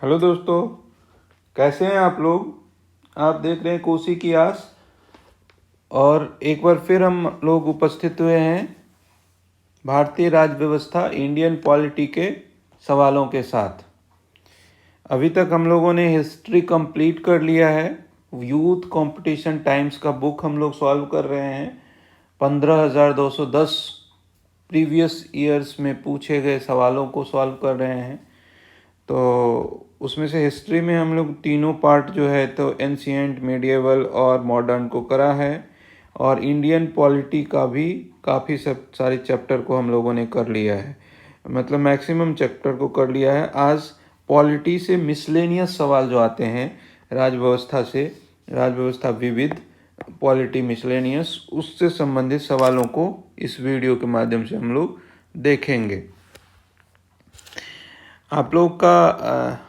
Hello दोस्तों, कैसे हैं आप लोग। आप देख रहे हैं कोसी की आस। और एक बार फिर हम लोग उपस्थित हुए हैं भारतीय राज्य व्यवस्था इंडियन पॉलिटी के सवालों के साथ। अभी तक हम लोगों ने हिस्ट्री कंप्लीट कर लिया है। यूथ कंपटीशन टाइम्स का बुक हम लोग सॉल्व कर रहे हैं। 15,210 प्रीवियस ईयर्स में पूछे गए सवालों को सॉल्व कर रहे हैं। तो उसमें से हिस्ट्री में हम लोग तीनों पार्ट जो है तो एंशिएंट, मेडिएवल और मॉडर्न को करा है। और इंडियन पॉलिटी का भी काफ़ी सब सारे चैप्टर को हम लोगों ने कर लिया है, मतलब मैक्सिमम चैप्टर को कर लिया है। आज पॉलिटी से मिसलेनियस सवाल जो आते हैं, राजव्यवस्था से, राजव्यवस्था विविध, पॉलिटी मिसलेनियस, उससे संबंधित सवालों को इस वीडियो के माध्यम से हम लोग देखेंगे। आप लोग का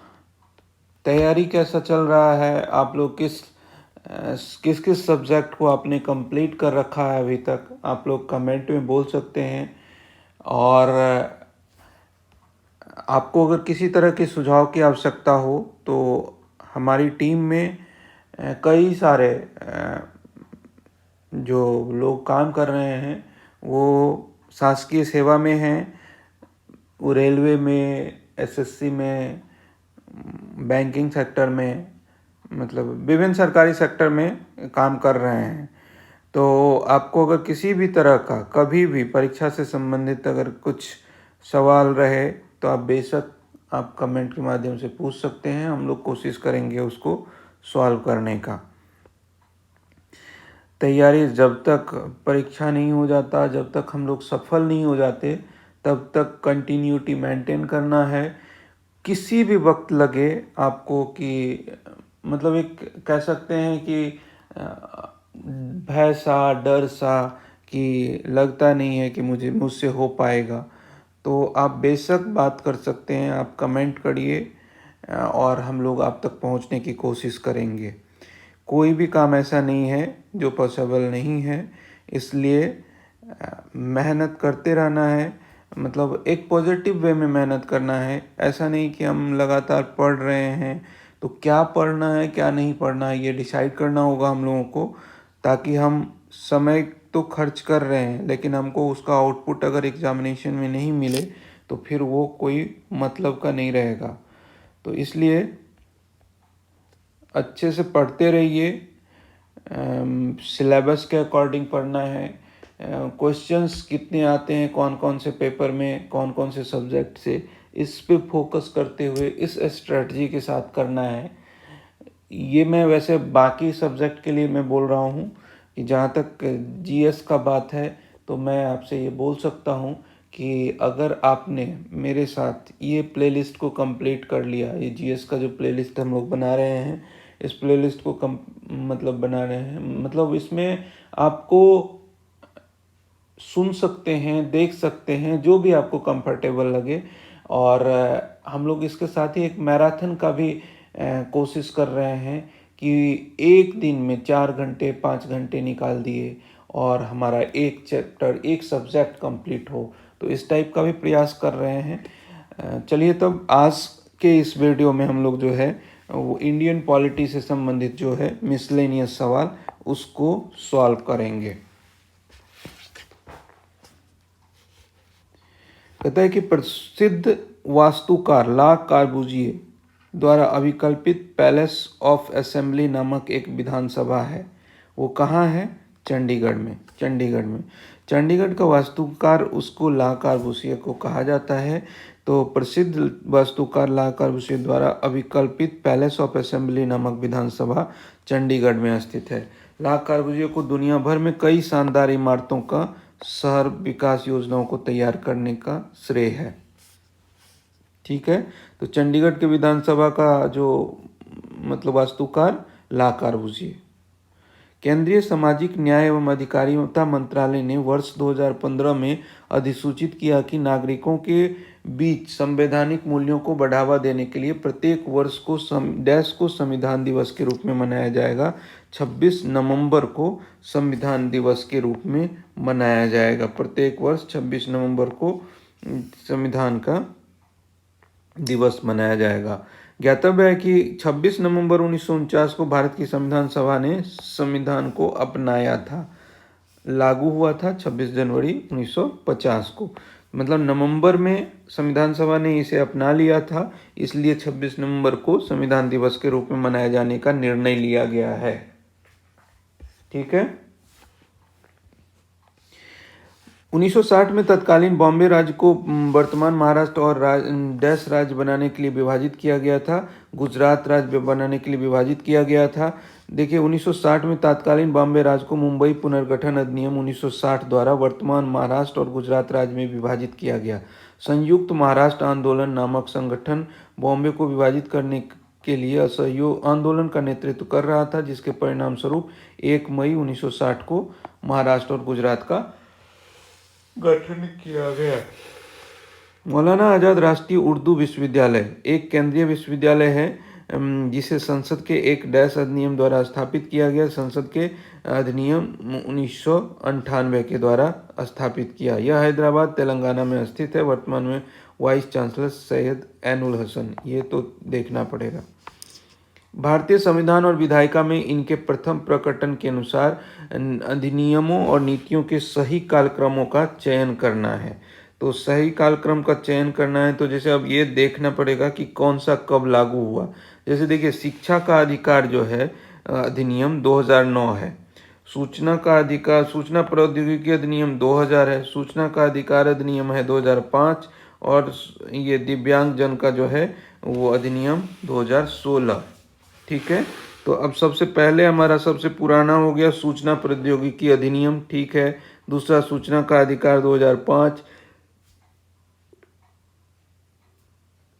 तैयारी कैसा चल रहा है? आप लोग किस किस सब्जेक्ट को आपने कंप्लीट कर रखा है अभी तक? आप लोग कमेंट में बोल सकते हैं। और आपको अगर किसी तरह के सुझाव की आवश्यकता हो तो हमारी टीम में कई सारे जो लोग काम कर रहे हैं वो शासकीय सेवा में हैं, वो रेलवे में, एसएससी में, बैंकिंग सेक्टर में, मतलब विभिन्न सरकारी सेक्टर में काम कर रहे हैं। तो आपको अगर किसी भी तरह का कभी भी परीक्षा से संबंधित अगर कुछ सवाल रहे तो आप बेशक आप कमेंट के माध्यम से पूछ सकते हैं। हम लोग कोशिश करेंगे उसको सॉल्व करने का। तैयारी जब तक परीक्षा नहीं हो जाता, जब तक हम लोग सफल नहीं हो जाते, तब तक कंटिन्यूटी मेंटेन करना है। किसी भी वक्त लगे आपको कि मतलब एक कह सकते हैं कि भय सा, डर सा, कि लगता नहीं है कि मुझसे हो पाएगा, तो आप बेशक बात कर सकते हैं। आप कमेंट करिए और हम लोग आप तक पहुंचने की कोशिश करेंगे। कोई भी काम ऐसा नहीं है जो पॉसिबल नहीं है, इसलिए मेहनत करते रहना है। मतलब एक पॉजिटिव वे में मेहनत करना है। ऐसा नहीं कि हम लगातार पढ़ रहे हैं तो क्या पढ़ना है क्या नहीं पढ़ना है ये डिसाइड करना होगा हम लोगों को, ताकि हम समय तो खर्च कर रहे हैं लेकिन हमको उसका आउटपुट अगर एग्जामिनेशन में नहीं मिले तो फिर वो कोई मतलब का नहीं रहेगा। तो इसलिए अच्छे से पढ़ते रहिए। सिलेबस के अकॉर्डिंग पढ़ना है। क्वेश्चंस कितने आते हैं कौन कौन से पेपर में, कौन कौन से सब्जेक्ट से, इस पे फोकस करते हुए इस स्ट्रेटजी के साथ करना है। ये मैं वैसे बाकी सब्जेक्ट के लिए मैं बोल रहा हूँ कि जहाँ तक जीएस का बात है तो मैं आपसे ये बोल सकता हूँ कि अगर आपने मेरे साथ ये प्लेलिस्ट को कंप्लीट कर लिया, ये जीएस का जो प्लेलिस्ट हम लोग बना रहे हैं, इस प्लेलिस्ट को मतलब बना रहे हैं, मतलब इसमें आपको सुन सकते हैं, देख सकते हैं, जो भी आपको कंफर्टेबल लगे। और हम लोग इसके साथ ही एक मैराथन का भी कोशिश कर रहे हैं कि एक दिन में 4 घंटे 5 घंटे निकाल दिए और हमारा एक चैप्टर, एक सब्जेक्ट कंप्लीट हो। तो इस टाइप का भी प्रयास कर रहे हैं। चलिए तब आज के इस वीडियो में हम लोग जो है वो इंडियन पॉलिटी से संबंधित जो है मिसलेनियस सवाल उसको सॉल्व करेंगे। कहता है कि प्रसिद्ध वास्तुकार ला कॉर्बुजिए द्वारा अभिकल्पित पैलेस ऑफ असेंबली नामक एक विधानसभा है। वो कहाँ है? चंडीगढ़ में। चंडीगढ़ का वास्तुकार उसको ला कॉर्बुजिए को कहा जाता है। तो प्रसिद्ध वास्तुकार ला कॉर्बुजिए द्वारा अभिकल्पित पैलेस ऑफ असेंबली नामक विधानसभा चंडीगढ़ में स्थित है। ला कॉर्बुजिए को दुनिया भर में कई शानदार इमारतों का, शहर विकास योजनाओं को तैयार करने का श्रेय है। ठीक है, तो चंडीगढ़ के विधानसभा का जो मतलब वास्तुकार ला कॉर्बुजिए। केंद्रीय सामाजिक न्याय एवं अधिकारिता मंत्रालय ने वर्ष 2015 में अधिसूचित किया कि नागरिकों के बीच संवैधानिक मूल्यों को बढ़ावा देने के लिए प्रत्येक वर्ष को संविधान दिवस के रूप में मनाया जाएगा। 26 नवंबर को संविधान दिवस के रूप में मनाया जाएगा। प्रत्येक वर्ष 26 नवंबर को संविधान का दिवस मनाया जाएगा। ज्ञातव्य है कि 26 नवंबर 1949 को भारत की संविधान सभा ने संविधान को अपनाया था। लागू हुआ था 26 जनवरी 1950 को। मतलब नवंबर में संविधान सभा ने इसे अपना लिया था, इसलिए 26 नवंबर को संविधान दिवस के रूप में मनाए जाने का निर्णय लिया गया है। ठीक है। 1960 में तत्कालीन बॉम्बे राज्य को वर्तमान महाराष्ट्र और डैश राज्य बनाने के लिए विभाजित किया गया था। गुजरात राज्य बनाने के लिए विभाजित किया गया था। देखिए 1960 में तत्कालीन बॉम्बे राज्य को मुंबई पुनर्गठन अधिनियम 1960 द्वारा वर्तमान महाराष्ट्र और गुजरात राज्य में विभाजित किया गया। संयुक्त महाराष्ट्र आंदोलन नामक संगठन बॉम्बे को विभाजित करने के लिए असहयोग आंदोलन का नेतृत्व कर रहा था, जिसके परिणाम स्वरूप 1 मई 1960 को महाराष्ट्र और गुजरात का गठन किया गया। मौलाना आज़ाद राष्ट्रीय उर्दू विश्वविद्यालय एक केंद्रीय विश्वविद्यालय है जिसे संसद के एक डैश अधिनियम द्वारा स्थापित किया गया। संसद के अधिनियम 1998 के द्वारा स्थापित किया। यह हैदराबाद तेलंगाना में स्थित है। वर्तमान में वाइस चांसलर सैयद ऐनुल हसन। ये तो देखना पड़ेगा। भारतीय संविधान और विधायिका में इनके प्रथम प्रकटन के अनुसार अधिनियमों और नीतियों के सही कालक्रमों का चयन करना है। तो सही कालक्रम का चयन करना है, तो जैसे अब ये देखना पड़ेगा कि कौन सा कब लागू हुआ। जैसे देखिए शिक्षा का अधिकार जो है अधिनियम 2009 है। सूचना का अधिकार सूचना प्रौद्योगिकी अधिनियम 2000 है। सूचना का अधिकार अधिनियम है 2005 और ये दिव्यांगजन का जो है वो अधिनियम 2016। ठीक है। तो अब सबसे पहले हमारा सबसे पुराना हो गया सूचना प्रौद्योगिकी अधिनियम। ठीक है। दूसरा सूचना का अधिकार 2005,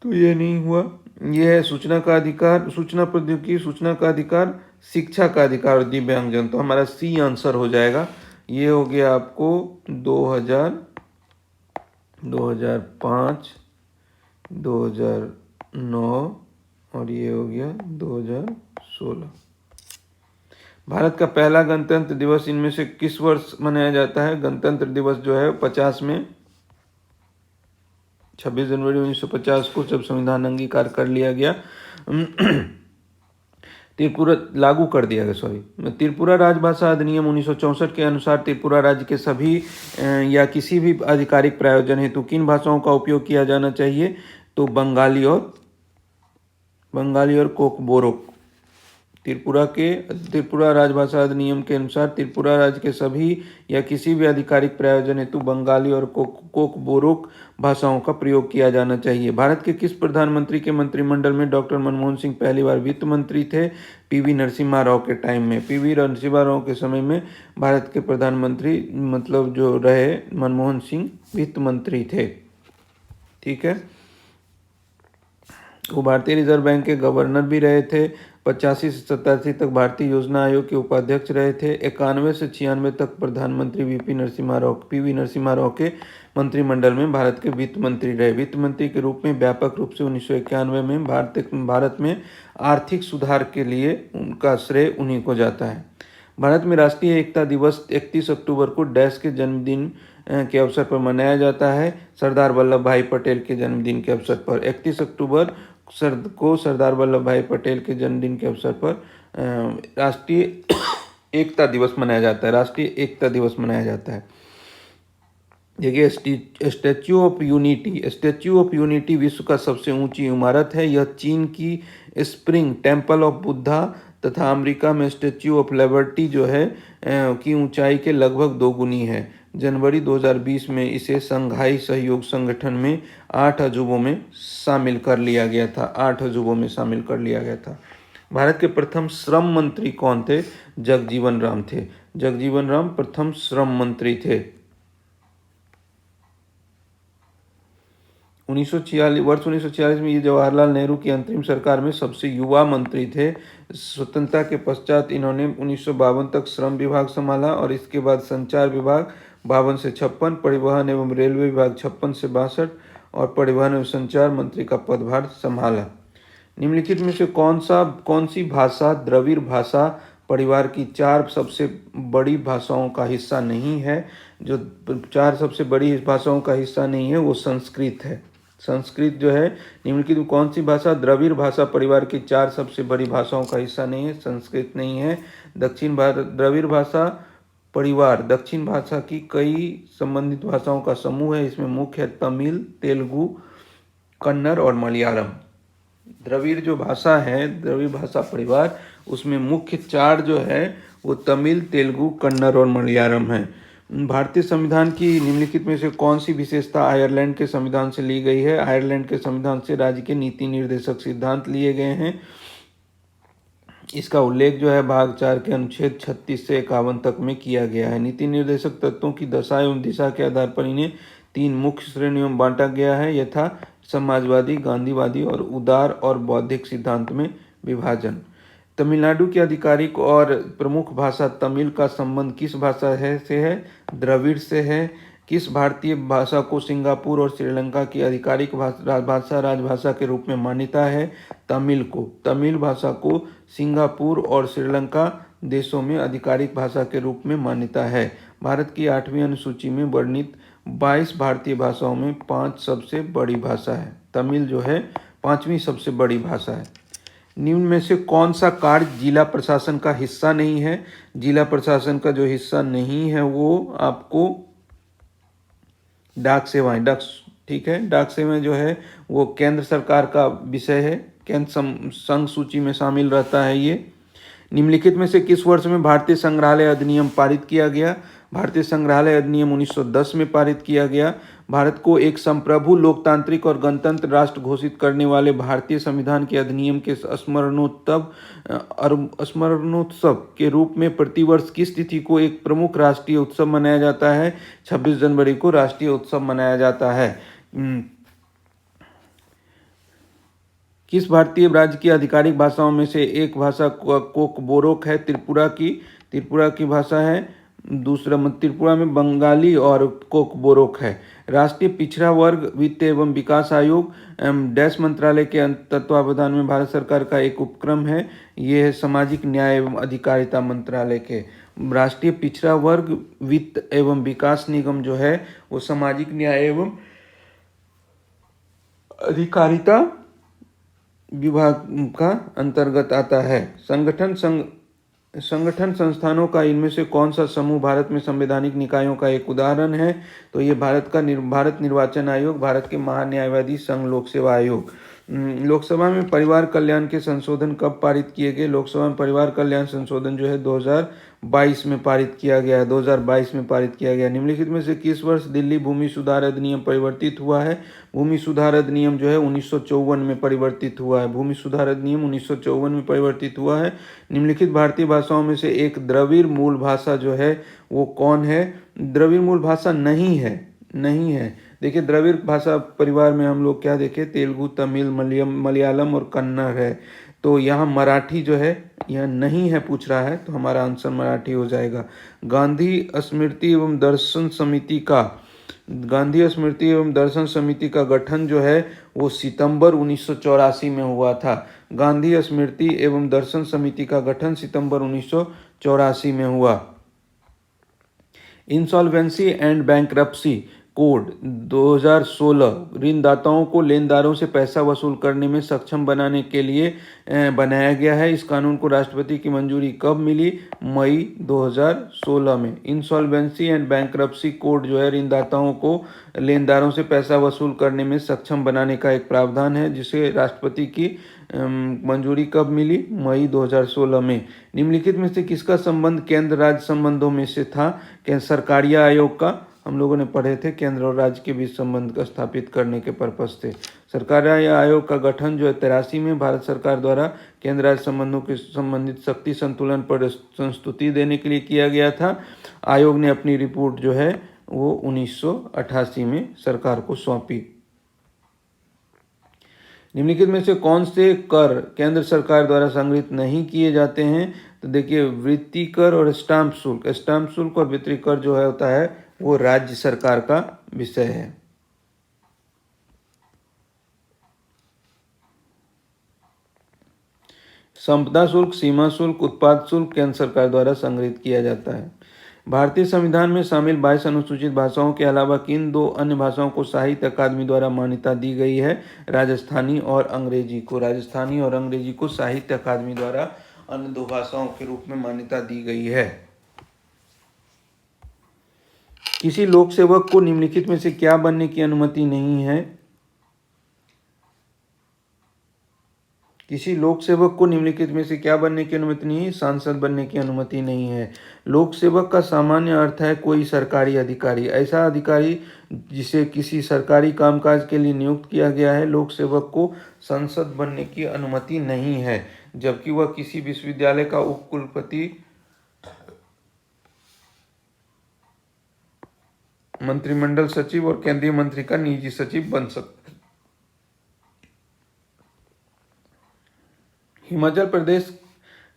तो ये नहीं हुआ। ये है सूचना का अधिकार, सूचना प्रौद्योगिकी, सूचना का अधिकार, शिक्षा का अधिकार और दिव्यांगजन। तो हमारा सी आंसर हो जाएगा। ये हो गया आपको 2005, 2009 और ये हो गया 2016। भारत का पहला गणतंत्र दिवस इनमें से किस वर्ष मनाया जाता है? गणतंत्र दिवस जो है 50 में 26 जनवरी 1950 को जब संविधान अंगीकार कर लिया गया त्रिपुरा लागू कर दिया गया त्रिपुरा राजभाषा अधिनियम 1964 के अनुसार त्रिपुरा राज्य के सभी या किसी भी आधिकारिक प्रयोजन हेतु किन भाषाओं का उपयोग किया जाना चाहिए? तो बंगाली और कोकबोरोक। त्रिपुरा राजभाषा अधिनियम के अनुसार त्रिपुरा राज्य के सभी या किसी भी आधिकारिक प्रयोजन हेतु बंगाली और कोकबोरोक भाषाओं का प्रयोग किया जाना चाहिए। भारत के किस प्रधानमंत्री के मंत्रिमंडल में डॉक्टर मनमोहन सिंह पहली बार वित्त मंत्री थे? पीवी नरसिम्हा राव के टाइम में। पीवी नरसिम्हा राव के समय में भारत के प्रधानमंत्री मतलब जो रहे मनमोहन सिंह वित्त मंत्री थे। ठीक है। वो भारतीय रिजर्व बैंक के गवर्नर भी रहे थे। 85 से 87 तक भारतीय योजना आयोग के उपाध्यक्ष रहे थे। 91 से 96 तक प्रधानमंत्री पीवी नरसिम्हा राव के मंत्रिमंडल में भारत के वित्त मंत्री रहे। वित्त मंत्री के रूप में व्यापक रूप से 1991 में भारत में आर्थिक सुधार के लिए उनका श्रेय उन्हीं को जाता है। भारत में राष्ट्रीय एकता दिवस 31 अक्टूबर को डैश के जन्मदिन के अवसर पर मनाया जाता है। सरदार वल्लभ भाई पटेल के जन्मदिन के अवसर पर 31 अक्टूबर को सरदार वल्लभ भाई पटेल के जन्मदिन के अवसर पर राष्ट्रीय एकता दिवस मनाया जाता है। राष्ट्रीय एकता दिवस मनाया जाता है। देखिए स्टैच्यू ऑफ यूनिटी विश्व का सबसे ऊंची इमारत है। यह चीन की स्प्रिंग टेम्पल ऑफ बुद्धा तथा अमेरिका में स्टैच्यू ऑफ लिबर्टी जो है की ऊंचाई के लगभग 2 गुनी है। जनवरी 2020 में इसे संघाई सहयोग संगठन में 8 अजूबों में शामिल कर लिया गया था। 8 अजूबों में शामिल कर लिया गया था। भारत के प्रथम श्रम मंत्री कौन थे? जगजीवन राम थे। जगजीवन राम प्रथम श्रम मंत्री थे। 1946 में ये जवाहरलाल नेहरू की अंतरिम सरकार में सबसे युवा मंत्री थे। स्वतंत्रता के पश्चात इन्होंने 1952 तक श्रम विभाग संभाला और इसके बाद संचार विभाग 52 से 56, परिवहन एवं रेलवे विभाग 56 से 62 और परिवहन एवं संचार मंत्री का पदभार संभाला। निम्नलिखित में से कौन सी भाषा द्रविड़ भाषा परिवार की 4 सबसे बड़ी भाषाओं का हिस्सा नहीं है? जो 4 सबसे बड़ी भाषाओं का हिस्सा नहीं है वो संस्कृत है। संस्कृत जो है निम्नलिखित में कौन सी भाषा द्रविड़ भाषा परिवार की 4 सबसे बड़ी भाषाओं का हिस्सा नहीं है? संस्कृत नहीं है। दक्षिण भारत द्रविड़ भाषा परिवार दक्षिण भाषा की कई संबंधित भाषाओं का समूह है। इसमें मुख्य है तमिल, तेलुगु, कन्नड़ और मलयालम। द्रविड़ जो भाषा है, द्रविड़ भाषा परिवार, उसमें मुख्य 4 जो है वो तमिल, तेलुगु, कन्नड़ और मलयालम है। भारतीय संविधान की निम्नलिखित में से कौन सी विशेषता आयरलैंड के संविधान से ली गई है? आयरलैंड के संविधान से राज्य के नीति निर्देशक सिद्धांत लिए गए हैं। इसका उल्लेख जो है भाग 4 के अनुच्छेद 36 से 51 तक में किया गया है। नीति निर्देशक तत्वों की दशा एवं दिशा के आधार पर इन्हें 3 मुख्य श्रेणियों में बांटा गया है, यथा समाजवादी, गांधीवादी और उदार और बौद्धिक सिद्धांत में विभाजन। तमिलनाडु की आधिकारिक और प्रमुख भाषा तमिल का संबंध किस भाषा से है? द्रविड़ से है। किस भारतीय भाषा को सिंगापुर और श्रीलंका की आधिकारिक भाषा राजभाषा के रूप में मान्यता है? तमिल को। तमिल भाषा को सिंगापुर और श्रीलंका देशों में आधिकारिक भाषा के रूप में मान्यता है। भारत की 8वीं अनुसूची में वर्णित 22 भारतीय भाषाओं में 5 सबसे बड़ी भाषा है। तमिल जो है 5वीं सबसे बड़ी भाषा है। निम्न में से कौन सा कार्य जिला प्रशासन का हिस्सा नहीं है? जिला प्रशासन का जो हिस्सा नहीं है वो आपको डाक सेवाएं, ठीक है, डाक सेवाएं जो है वो केंद्र सरकार का विषय है, केंद्र संघ सूची में शामिल रहता है ये। निम्नलिखित में से किस वर्ष में भारतीय संग्रहालय अधिनियम पारित किया गया? भारतीय संग्रहालय अधिनियम 1910 में पारित किया गया। भारत को एक संप्रभु, लोकतांत्रिक और गणतंत्र राष्ट्र घोषित करने वाले भारतीय संविधान के अधिनियम के स्मरणोत्सव के रूप में प्रतिवर्ष किस तिथि को एक प्रमुख राष्ट्रीय उत्सव मनाया जाता है? 26 जनवरी को राष्ट्रीय उत्सव मनाया जाता है। किस भारतीय राज्य की आधिकारिक भाषाओं में से एक भाषा कोकबोरोक है? त्रिपुरा की भाषा है। दूसरा त्रिपुरा में बंगाली और कोकबोरोक है। राष्ट्रीय पिछड़ा वर्ग वित्त एवं विकास आयोग डैश मंत्रालय के तत्वावधान में भारत सरकार का एक उपक्रम है। ये है सामाजिक न्याय एवं अधिकारिता मंत्रालय के। राष्ट्रीय पिछड़ा वर्ग वित्त एवं विकास निगम जो है वो सामाजिक न्याय एवं अधिकारिता विभाग का अंतर्गत आता है। संगठन संस्थानों का इनमें से कौन सा समूह भारत में संवैधानिक निकायों का एक उदाहरण है? तो ये भारत निर्वाचन आयोग, भारत के महान्यायवादी संघ, लोक सेवा आयोग। लोकसभा में परिवार कल्याण के संशोधन कब पारित किए गए? लोकसभा में परिवार कल्याण संशोधन जो है 2022 में पारित किया गया है। 2022 में पारित किया गया। निम्नलिखित में से किस वर्ष दिल्ली भूमि सुधार अधिनियम परिवर्तित हुआ है? भूमि सुधार अधिनियम जो है 1954 में परिवर्तित हुआ है। भूमि सुधार अधिनियम 1954 में परिवर्तित हुआ है। निम्नलिखित भारतीय भाषाओं में से एक द्रविड़ मूल भाषा जो है वो कौन है? द्रविड़ मूल भाषा नहीं है। देखिए, द्रविड़ भाषा परिवार में हम लोग क्या देखें, तेलुगु, तमिल, मलयालम और कन्नड़ है। तो यहाँ मराठी जो है यह नहीं है पूछ रहा है, तो हमारा आंसर मराठी हो जाएगा। गांधी स्मृति एवं दर्शन समिति का गठन जो है वो सितंबर 1984 में हुआ था। गांधी स्मृति एवं दर्शन समिति का गठन सितंबर 1984 में हुआ। इंसॉल्वेंसी एंड बैंकरप्सी कोड 2016 ऋणदाताओं को लेनदारों से पैसा वसूल करने में सक्षम बनाने के लिए बनाया गया है। इस कानून को राष्ट्रपति की मंजूरी कब मिली? मई 2016 में। इंसॉल्वेंसी एंड बैंकरप्सी कोड जो है ऋणदाताओं को लेनदारों से पैसा वसूल करने में सक्षम बनाने का एक प्रावधान है, जिसे राष्ट्रपति की मंजूरी कब मिली? मई 2016 में। निम्नलिखित में से किसका संबंध केंद्र राज्य संबंधों में से था? केंद्र सरकारिया आयोग का। हम लोगों ने पढ़े थे केंद्र और राज्य के बीच संबंध का स्थापित करने के पर्पज से। सरकारिया आयोग का गठन जो है 83 में भारत सरकार द्वारा केंद्र राज्य संबंधों के संबंधित शक्ति संतुलन पर संस्तुति देने के लिए किया गया था। आयोग ने अपनी रिपोर्ट जो है वो 1988 में सरकार को सौंपी। निम्नलिखित में से कौन से कर केंद्र सरकार द्वारा संग्रहित नहीं किए जाते हैं? तो देखिए, वृत्ति कर और स्टाम्प शुल्क और वित्तीय कर जो है होता है वो राज्य सरकार का विषय है। संपदा शुल्क, सीमा शुल्क, उत्पाद शुल्क केंद्र सरकार द्वारा संग्रहित किया जाता है। भारतीय संविधान में शामिल 22 अनुसूचित भाषाओं के अलावा किन दो अन्य भाषाओं को साहित्य अकादमी द्वारा मान्यता दी गई है? राजस्थानी और अंग्रेजी को। राजस्थानी और अंग्रेजी को साहित्य अकादमी द्वारा अन्य दो भाषाओं के रूप में मान्यता दी गई है। किसी लोक सेवक को निम्नलिखित में से क्या बनने की अनुमति नहीं है? किसी लोक सेवक को निम्नलिखित में से क्या बनने की अनुमति नहीं है? सांसद बनने की अनुमति नहीं है। लोक सेवक का सामान्य अर्थ है कोई सरकारी अधिकारी, ऐसा अधिकारी जिसे किसी सरकारी कामकाज के लिए नियुक्त किया गया है। लोक सेवक को सांसद बनने की अनुमति नहीं है, जबकि वह किसी विश्वविद्यालय का उपकुलपति, मंत्रिमंडल सचिव और केंद्रीय मंत्री का निजी सचिव बन सकता है। हिमाचल प्रदेश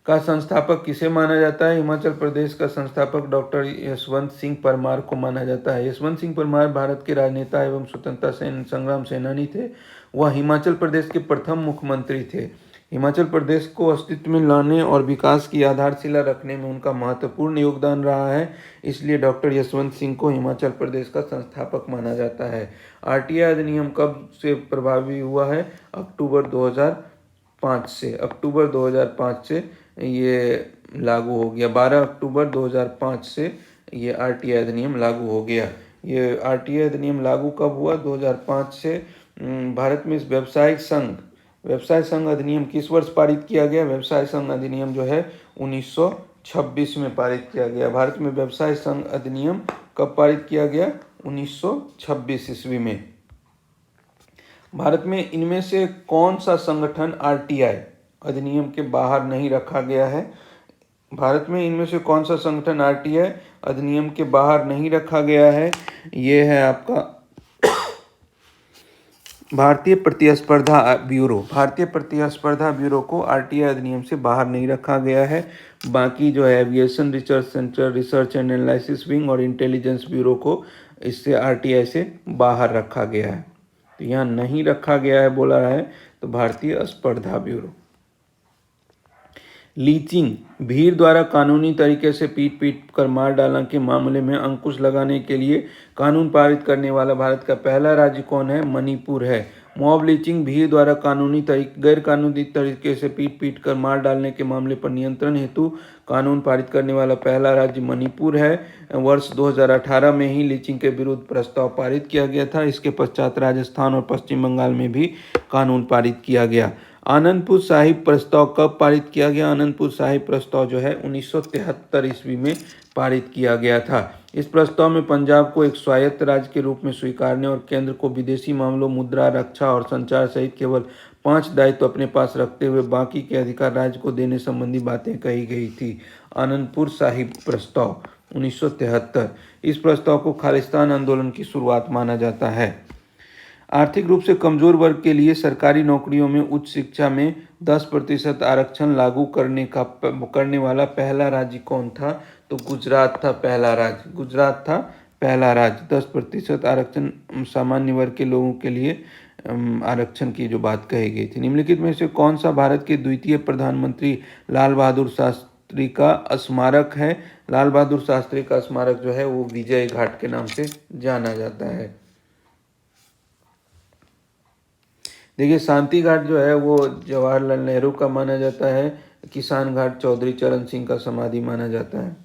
का संस्थापक किसे माना जाता है? हिमाचल प्रदेश का संस्थापक डॉक्टर यशवंत सिंह परमार को माना जाता है। यशवंत सिंह परमार भारत के राजनेता एवं स्वतंत्रता संग्राम सेनानी थे। वह हिमाचल प्रदेश के प्रथम मुख्यमंत्री थे। हिमाचल प्रदेश को अस्तित्व में लाने और विकास की आधारशिला रखने में उनका महत्वपूर्ण योगदान रहा है, इसलिए डॉक्टर यशवंत सिंह को हिमाचल प्रदेश का संस्थापक माना जाता है। आरटीआई अधिनियम कब से प्रभावी हुआ है? अक्टूबर 2005 से। अक्टूबर 2005 से ये लागू हो गया। 12 अक्टूबर 2005 से ये आरटीआई अधिनियम लागू हो गया। ये आरटीआई अधिनियम लागू कब हुआ? 2005 से। भारत में इस व्यवसाय संघ अधिनियम किस वर्ष पारित किया गया? व्यवसाय संघ अधिनियम जो है 1926 में पारित किया गया। भारत में व्यवसाय संघ अधिनियम कब पारित किया गया? 1926 ईस्वी में। भारत में इनमें से कौन सा संगठन आरटीआई अधिनियम के बाहर नहीं रखा गया है? भारत में इनमें से कौन सा संगठन आरटीआई अधिनियम के बाहर नहीं रखा गया है? ये है आपका भारतीय प्रतिस्पर्धा ब्यूरो। भारतीय प्रतिस्पर्धा ब्यूरो को आरटीआई अधिनियम से बाहर नहीं रखा गया है। बाकी जो है aviation research centre, research and analysis wing और इंटेलिजेंस ब्यूरो को इससे आरटीआई से बाहर रखा गया है। तो यहाँ नहीं रखा गया है बोला है तो भारतीय स्पर्धा ब्यूरो। लीचिंग, भीड़ द्वारा कानूनी तरीके से पीट कर मार डालने के मामले में अंकुश लगाने के लिए कानून पारित करने वाला भारत का पहला राज्य कौन है? मणिपुर है। मॉब लीचिंग, भीड़ द्वारा गैर कानूनी तरीके से पीट कर मार डालने के मामले पर नियंत्रण हेतु कानून पारित करने वाला पहला राज्य मणिपुर है। वर्ष 2018 में ही लीचिंग के विरुद्ध प्रस्ताव पारित किया गया था। इसके पश्चात राजस्थान और पश्चिम बंगाल में भी कानून पारित किया गया। आनंदपुर साहिब प्रस्ताव कब पारित किया गया? आनंदपुर साहिब प्रस्ताव जो है 1973 ईस्वी में पारित किया गया था। इस प्रस्ताव में पंजाब को एक स्वायत्त राज्य के रूप में स्वीकारने और केंद्र को विदेशी मामलों, मुद्रा, रक्षा और संचार सहित केवल 5 दायित्व अपने पास रखते हुए बाकी के अधिकार राज्य को देने संबंधी बातें कही गई थी। आनंदपुर साहिब प्रस्ताव 1973। इस प्रस्ताव को खालिस्तान आंदोलन की शुरुआत माना जाता है। आर्थिक रूप से कमजोर वर्ग के लिए सरकारी नौकरियों में उच्च शिक्षा में 10% आरक्षण लागू करने वाला पहला राज्य कौन था? तो गुजरात था पहला राज्य। गुजरात था पहला राज्य। 10% आरक्षण सामान्य वर्ग के लोगों के लिए आरक्षण की जो बात कही गई थी। निम्नलिखित में से कौन सा भारत के द्वितीय प्रधानमंत्री लाल बहादुर शास्त्री का स्मारक है? लाल बहादुर शास्त्री का स्मारक जो है वो विजय घाट के नाम से जाना जाता है। देखिए, शांति घाट जो है वो जवाहरलाल नेहरू का माना जाता है। किसान घाट चौधरी चरण सिंह का समाधि माना जाता है।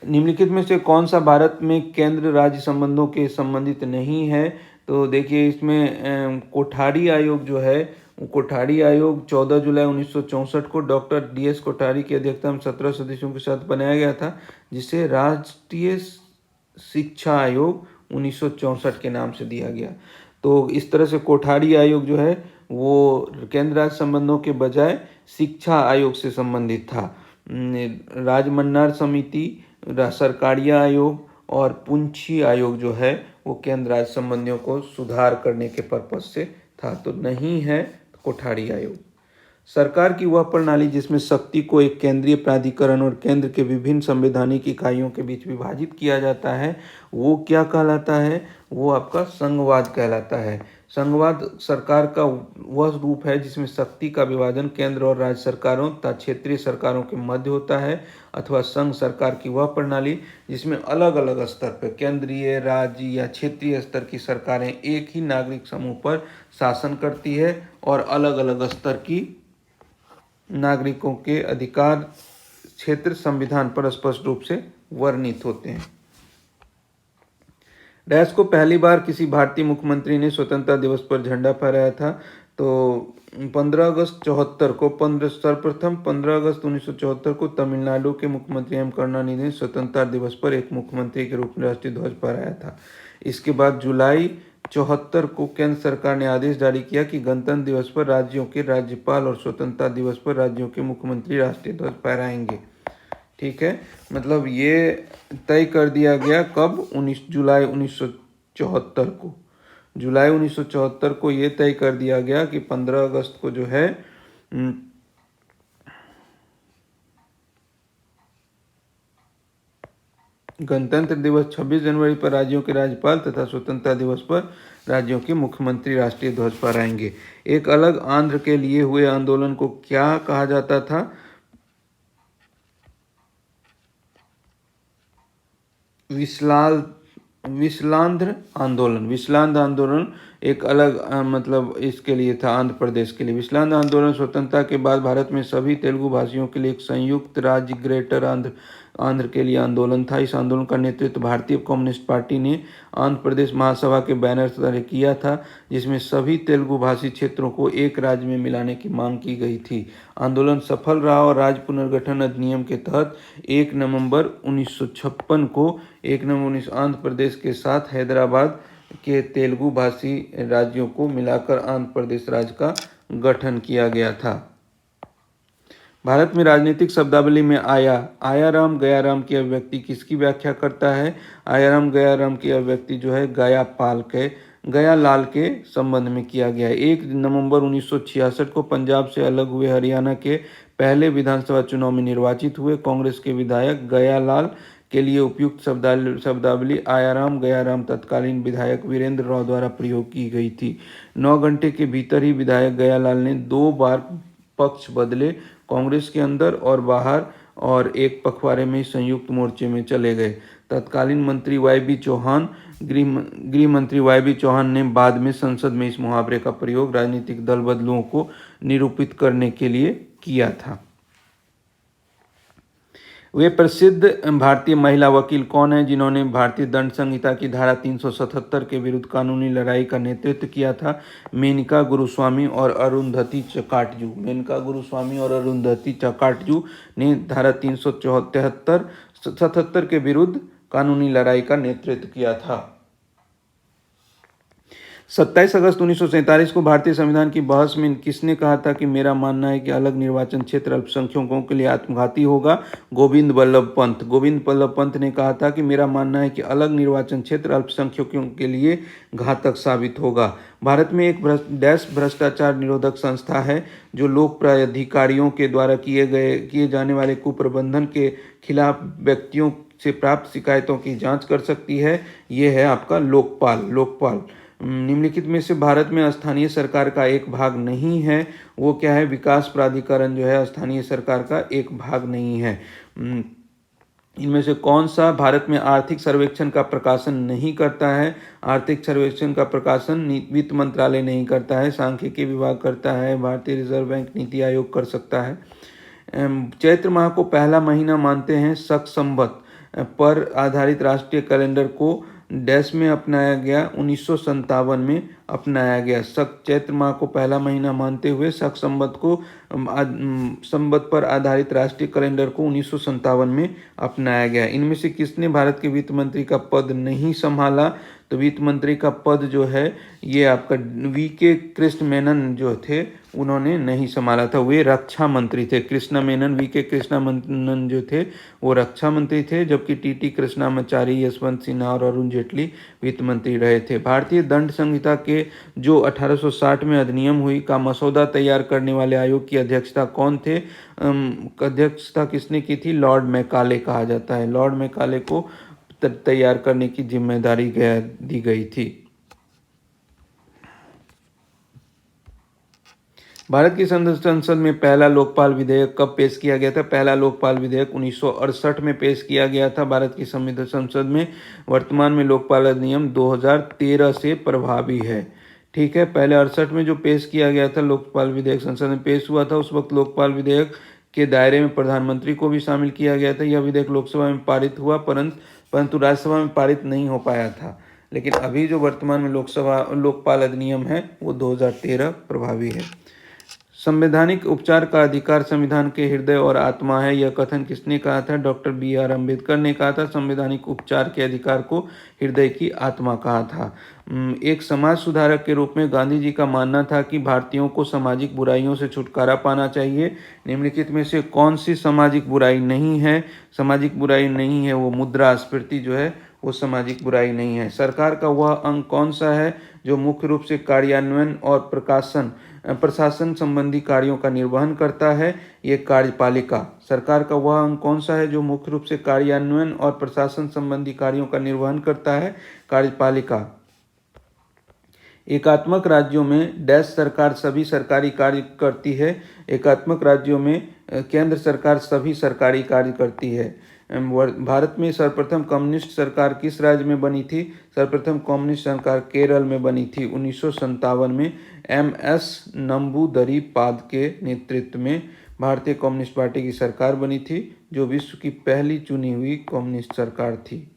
निम्नलिखित में से कौन सा भारत में केंद्र राज्य संबंधों के संबंधित नहीं है? तो देखिए, इसमें कोठारी आयोग जो है, कोठारी आयोग 14 जुलाई 1964 को डॉक्टर DS कोठारी की अध्यक्षता में 17 सदस्यों के साथ बनाया गया था, जिसे राष्ट्रीय शिक्षा आयोग 1964 के नाम से दिया गया। तो इस तरह से कोठारी आयोग जो है वो केंद्र राज्य संबंधों के बजाय शिक्षा आयोग से संबंधित था। राजमन्नार समिति, सरकारिया आयोग और पुंछी आयोग जो है वो केंद्र राज्य संबंधियों को सुधार करने के पर्पज से था। तो नहीं है कोठारी आयोग। सरकार की वह प्रणाली जिसमें शक्ति को एक केंद्रीय प्राधिकरण और केंद्र के विभिन्न संवैधानिक इकाइयों के बीच विभाजित किया जाता है, वो क्या कहलाता है? वो आपका संघवाद कहलाता है। संघवाद सरकार का वह रूप है जिसमें शक्ति का विभाजन केंद्र और राज्य सरकारों तथा क्षेत्रीय सरकारों के मध्य होता है, अथवा संघ सरकार की वह प्रणाली जिसमें अलग अलग स्तर पर केंद्रीय, राज्य या क्षेत्रीय स्तर की सरकारें एक ही नागरिक समूह पर शासन करती है और अलग अलग स्तर की नागरिकों के अधिकार क्षेत्र संविधान पर स्पष्ट रूप से वर्णित होते हैं। डैश को पहली बार किसी भारतीय मुख्यमंत्री ने स्वतंत्रता दिवस पर झंडा फहराया था, तो 15 अगस्त 74 को सर्वप्रथम 15 अगस्त 1974 को तमिलनाडु के मुख्यमंत्री एम करुणानिधि ने स्वतंत्रता दिवस पर एक मुख्यमंत्री के रूप में राष्ट्रीय ध्वज फहराया था। इसके बाद जुलाई 74 को केंद्र सरकार ने आदेश जारी किया कि गणतंत्र दिवस पर राज्यों के राज्यपाल और स्वतंत्रता दिवस पर राज्यों के मुख्यमंत्री राष्ट्रीय ध्वज फहराएंगे। ठीक है, मतलब ये तय कर दिया गया कब, 19 जुलाई 1974 को। जुलाई 1974 को ये तय कर दिया गया कि 15 अगस्त को जो है गणतंत्र दिवस, 26 जनवरी पर राज्यों के राज्यपाल तथा स्वतंत्रता दिवस पर राज्यों के मुख्यमंत्री राष्ट्रीय ध्वज फहराएंगे। एक अलग आंध्र के लिए हुए आंदोलन को क्या कहा जाता था? विस्लांध्र आंदोलन। विस्लांध्र आंदोलन एक अलग मतलब इसके लिए था, आंध्र प्रदेश के लिए। विस्लांध्र आंदोलन स्वतंत्रता के बाद भारत में सभी तेलुगु भाषियों के लिए एक संयुक्त राज्य ग्रेटर आंध्र के लिए आंदोलन था। इस आंदोलन का नेतृत्व भारतीय कम्युनिस्ट पार्टी ने आंध्र प्रदेश महासभा के बैनर तले किया था, जिसमें सभी तेलुगु भाषी क्षेत्रों को एक राज्य में मिलाने की मांग की गई थी। आंदोलन सफल रहा और राज्य पुनर्गठन अधिनियम के तहत 1 नवंबर 1956 को आंध्र प्रदेश के साथ हैदराबाद के तेलुगु भाषी राज्यों को मिलाकर आंध्र प्रदेश राज्य का गठन किया गया था। भारत में राजनीतिक शब्दावली में आयाराम गयाराम की अभिव्यक्ति किसकी व्याख्या करता है? आयाराम गयाराम की अभिव्यक्ति जो है गयालाल के संबंध में किया गया है। 1 नवंबर 1966 को पंजाब से अलग हुए हरियाणा के पहले विधानसभा चुनाव में निर्वाचित हुए कांग्रेस के विधायक गयालाल के लिए उपयुक्त शब्दावली आयाराम गयाराम तत्कालीन विधायक वीरेंद्र राव द्वारा प्रयोग की गई थी। 9 घंटे के भीतर ही विधायक गयालाल ने 2 बार पक्ष बदले, कांग्रेस के अंदर और बाहर, और एक पखवाड़े में संयुक्त मोर्चे में चले गए। तत्कालीन मंत्री वाई.बी. चौहान, गृह मंत्री वाई.बी. चौहान ने बाद में संसद में इस मुहावरे का प्रयोग राजनीतिक दल बदलुओं को निरूपित करने के लिए किया था। वे प्रसिद्ध भारतीय महिला वकील कौन है जिन्होंने भारतीय दंड संहिता की धारा 377 के विरुद्ध कानूनी लड़ाई का नेतृत्व किया था? मेनका गुरुस्वामी और अरुंधति चकाटजू। मेनका गुरुस्वामी और अरुंधति चकाटजू ने धारा 377 के विरुद्ध कानूनी लड़ाई का नेतृत्व किया था। 27 अगस्त 1947 को भारतीय संविधान की बहस में किसने कहा था कि मेरा मानना है कि अलग निर्वाचन क्षेत्र अल्पसंख्यकों के लिए आत्मघाती होगा? गोविंद बल्लभ पंत। गोविंद बल्लभ पंत ने कहा था कि मेरा मानना है कि अलग निर्वाचन क्षेत्र अल्पसंख्यकों के लिए घातक साबित होगा। भारत में एक भ्रष्टाचार निरोधक संस्था है जो लोक प्राधिकारियों के द्वारा किए जाने वाले कुप्रबंधन के खिलाफ व्यक्तियों से प्राप्त शिकायतों की जाँच कर सकती है। ये है आपका लोकपाल। निम्नलिखित में से भारत में स्थानीय सरकार का एक भाग नहीं है, वो क्या है? विकास प्राधिकरण जो है स्थानीय सरकार का एक भाग नहीं है। इनमें से कौन सा भारत में आर्थिक सर्वेक्षण का प्रकाशन नहीं करता है? आर्थिक सर्वेक्षण का प्रकाशन वित्त मंत्रालय नहीं करता है, सांख्यिकी विभाग करता है, भारतीय रिजर्व बैंक, नीति आयोग कर सकता है। चैत्र माह को पहला महीना मानते हैं। शक संवत पर आधारित राष्ट्रीय कैलेंडर को डैश में अपनाया गया, 1957 में अपनाया गया। चैत्र माह को पहला महीना मानते हुए शक संवत पर आधारित राष्ट्रीय कैलेंडर को 1957 में अपनाया गया। इनमें से किसने भारत के वित्त मंत्री का पद नहीं संभाला? तो वित्त मंत्री का पद जो है ये आपका वी.के. कृष्ण मेनन जो थे उन्होंने नहीं संभाला था, वे रक्षा मंत्री थे। वी.के. कृष्णा मेनन जो थे वो रक्षा मंत्री थे, जबकि टी.टी. कृष्णामाचारी, यशवंत सिन्हा और अरुण जेटली वित्त मंत्री रहे थे। भारतीय दंड संहिता के जो 1860 में अधिनियम हुई का मसौदा तैयार करने वाले आयोग की अध्यक्षता कौन थे? अध्यक्षता किसने की थी? लॉर्ड मैकाले कहा जाता है। लॉर्ड मैकाले को तैयार करने की जिम्मेदारी दी गई थी। भारत की संसद में पहला लोकपाल विधेयक कब पेश किया गया था? पहला लोकपाल विधेयक 1968 में पेश किया गया था भारत की संविधान संसद में। वर्तमान में लोकपाल अधिनियम 2013 से प्रभावी है। ठीक है, पहले 68 में जो पेश किया गया था लोकपाल विधेयक संसद में पेश हुआ था, उस वक्त लोकपाल विधेयक के दायरे में प्रधानमंत्री को भी शामिल किया गया था। यह विधेयक लोकसभा में पारित हुआ, परंतु राज्यसभा में पारित नहीं हो पाया था। लेकिन अभी जो वर्तमान में लोकपाल अधिनियम है वो 2013 प्रभावी है। संवैधानिक उपचार का अधिकार संविधान के हृदय और आत्मा है, यह कथन किसने कहा था? डॉक्टर BR अम्बेडकर ने कहा था। संवैधानिक उपचार के अधिकार को हृदय की आत्मा कहा था। एक समाज सुधारक के रूप में गांधी जी का मानना था कि भारतीयों को सामाजिक बुराइयों से छुटकारा पाना चाहिए। निम्नलिखित में से कौन सी सामाजिक बुराई नहीं है? सामाजिक बुराई नहीं है वो मुद्रास्फीति जो है वो सामाजिक बुराई नहीं है। सरकार का वह अंग कौन सा है जो मुख्य रूप से कार्यान्वयन और प्रशासन संबंधी कार्यों का निर्वहन करता है? ये कार्यपालिका। सरकार का वह अंग कौन सा है जो मुख्य रूप से कार्यान्वयन और प्रशासन संबंधी कार्यों का निर्वहन करता है? कार्यपालिका। एकात्मक राज्यों में डैश सरकार सभी सरकारी कार्य करती है। एकात्मक राज्यों में केंद्र सरकार सभी सरकारी कार्य करती है। भारत में सर्वप्रथम कम्युनिस्ट सरकार किस राज्य में बनी थी? सर्वप्रथम कम्युनिस्ट सरकार केरल में बनी थी 1957 में। MS नंबूदरीपाद के नेतृत्व में भारतीय कम्युनिस्ट पार्टी की सरकार बनी थी, जो विश्व की पहली चुनी हुई कम्युनिस्ट सरकार थी।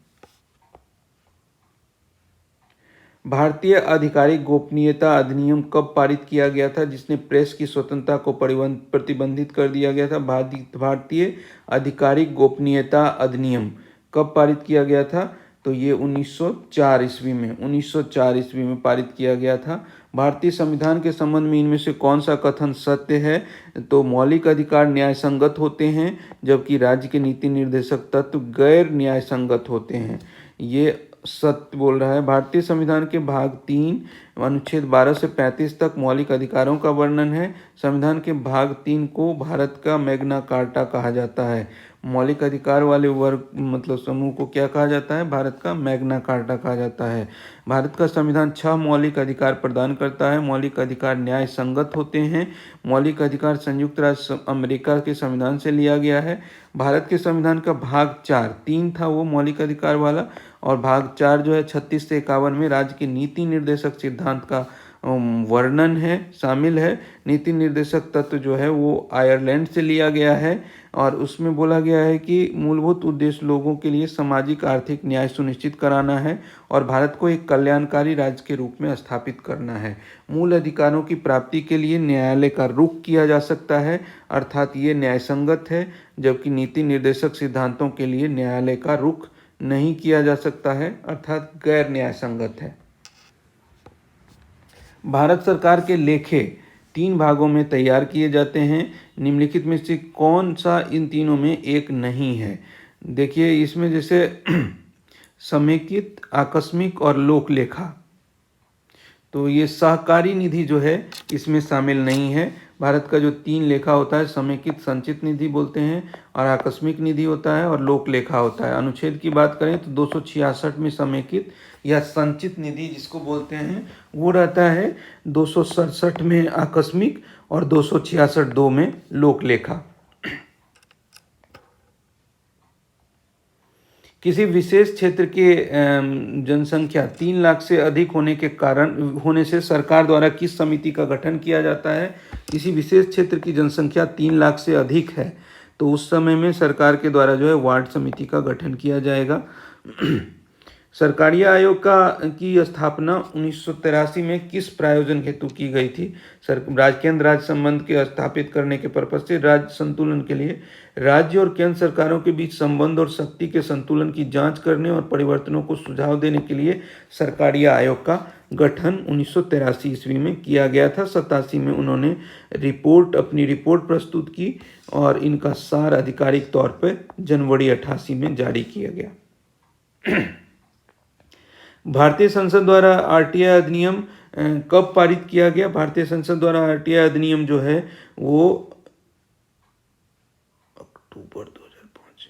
भारतीय आधिकारिक गोपनीयता अधिनियम कब पारित किया गया था, जिसने प्रेस की स्वतंत्रता को प्रतिबंधित कर दिया गया था? भारतीय आधिकारिक गोपनीयता अधिनियम कब पारित किया गया था? तो ये 1904 ईस्वी में पारित किया गया था। भारतीय संविधान के संबंध में इनमें से कौन सा कथन सत्य है? तो मौलिक अधिकार न्याय संगत होते हैं, जबकि राज्य के नीति निर्देशक तत्व गैर न्याय संगत होते हैं। ये सत्य बोल रहा है। भारतीय संविधान के भाग 3 अनुच्छेद 12 से 35 तक मौलिक अधिकारों का वर्णन है। संविधान के भाग 3 को भारत का मैग्ना कार्टा कहा जाता है। मौलिक अधिकार वाले वर्ग मतलब समूह को क्या कहा जाता है? भारत का मैग्ना कार्टा कहा जाता है। भारत का संविधान 6 मौलिक अधिकार प्रदान करता है। मौलिक अधिकार न्याय संगत होते हैं। मौलिक अधिकार संयुक्त राज्य अमेरिका के संविधान से लिया गया है। भारत के संविधान का भाग 4 3 था वो मौलिक अधिकार वाला, और भाग 4 जो है 36 से 51 में राज्य के नीति निर्देशक सिद्धांत का वर्णन है, शामिल है। नीति निर्देशक तत्व जो है वो आयरलैंड से लिया गया है, और उसमें बोला गया है कि मूलभूत उद्देश्य लोगों के लिए सामाजिक आर्थिक न्याय सुनिश्चित कराना है और भारत को एक कल्याणकारी राज्य के रूप में स्थापित करना है। मूल अधिकारों की प्राप्ति के लिए न्यायालय का रुख किया जा सकता है, अर्थात ये न्यायसंगत है, जबकि नीति निर्देशक सिद्धांतों के लिए न्यायालय का रुख नहीं किया जा सकता है, अर्थात गैर न्याय संगत है। भारत सरकार के लेखे 3 भागों में तैयार किए जाते हैं। निम्नलिखित में से कौन सा इन तीनों में एक नहीं है? देखिए इसमें जैसे समेकित, आकस्मिक और लोक लेखा, तो ये सहकारी निधि जो है इसमें शामिल नहीं है। भारत का जो 3 लेखा होता है, समेकित संचित निधि बोलते हैं, और आकस्मिक निधि होता है, और लोक लेखा होता है। अनुच्छेद की बात करें तो 266 में समेकित या संचित निधि जिसको बोलते हैं वो रहता है, 267 में आकस्मिक और 266(2) में लोक लेखा। किसी विशेष क्षेत्र के जनसंख्या 3 लाख से अधिक होने से सरकार द्वारा किस समिति का गठन किया जाता है? किसी विशेष क्षेत्र की जनसंख्या 3 लाख से अधिक है तो उस समय में सरकार के द्वारा जो है वार्ड समिति का गठन किया जाएगा। सरकारीय आयोग की स्थापना 1983 में किस प्रायोजन हेतु की गई थी? केंद्र राज्य संबंध के स्थापित करने के पर्पज से राज्य संतुलन के लिए राज्य और केंद्र सरकारों के बीच संबंध और शक्ति के संतुलन की जांच करने और परिवर्तनों को सुझाव देने के लिए सरकारीय आयोग का गठन 1983 ईस्वी में किया गया था। 87 में उन्होंने अपनी रिपोर्ट प्रस्तुत की और इनका सार आधिकारिक तौर पर जनवरी 88 में जारी किया गया। भारतीय संसद द्वारा RTI अधिनियम कब पारित किया गया? भारतीय संसद द्वारा RTI अधिनियम जो है वो अक्टूबर 2005।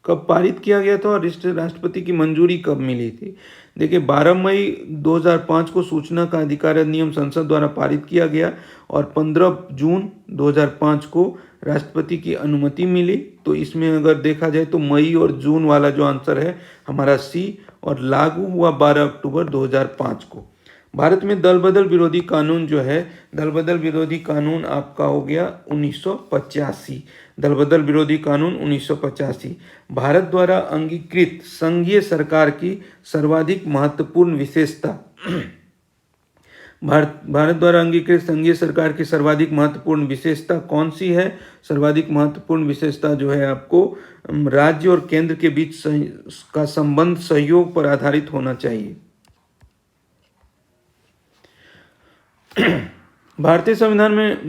कब पारित किया गया था और राष्ट्रपति की मंजूरी कब मिली थी? देखिए 12 मई 2005 को सूचना का अधिकार अधिनियम संसद द्वारा पारित किया गया और 15 जून 2005 को राष्ट्रपति की अनुमति मिली। तो इसमें अगर देखा जाए तो मई और जून वाला जो आंसर है हमारा सी, और लागू हुआ 12 अक्टूबर 2005 को। भारत में दल बदल विरोधी कानून जो है, दल बदल विरोधी कानून आपका हो गया 1985। दल बदल विरोधी कानून 1985 भारत द्वारा अंगीकृत संघीय सरकार की सर्वाधिक महत्वपूर्ण विशेषता। भारत द्वारा अंगीकृत संघीय सरकार की सर्वाधिक महत्वपूर्ण विशेषता कौन सी है? सर्वाधिक महत्वपूर्ण विशेषता जो है आपको राज्य और केंद्र के बीच का संबंध सहयोग पर आधारित होना चाहिए। भारतीय संविधान में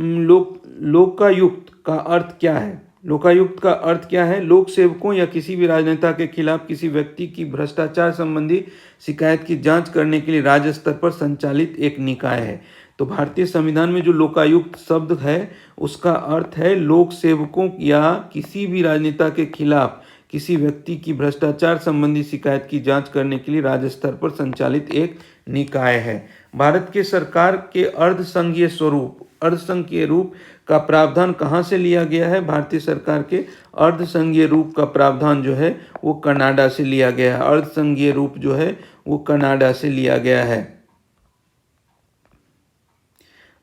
लोकायुक्त का अर्थ क्या है? लोकायुक्त का अर्थ क्या है? लोक सेवकों या किसी भी राजनेता के खिलाफ किसी व्यक्ति की भ्रष्टाचार संबंधी शिकायत की जांच करने के लिए राज्य स्तर पर संचालित एक निकाय है। तो भारतीय संविधान में जो लोकायुक्त शब्द है उसका अर्थ है लोक सेवकों या किसी भी राजनेता के खिलाफ किसी व्यक्ति की भ्रष्टाचार संबंधी शिकायत की जांच करने के लिए राज्य स्तर पर संचालित एक निकाय है। भारत के सरकार के अर्धसंघीय रूप का प्रावधान कहाँ से लिया गया है? भारतीय सरकार के अर्धसंघीय रूप का प्रावधान जो है वो कनाडा से लिया गया है। अर्धसंघीय रूप जो है वो कनाडा से लिया गया है।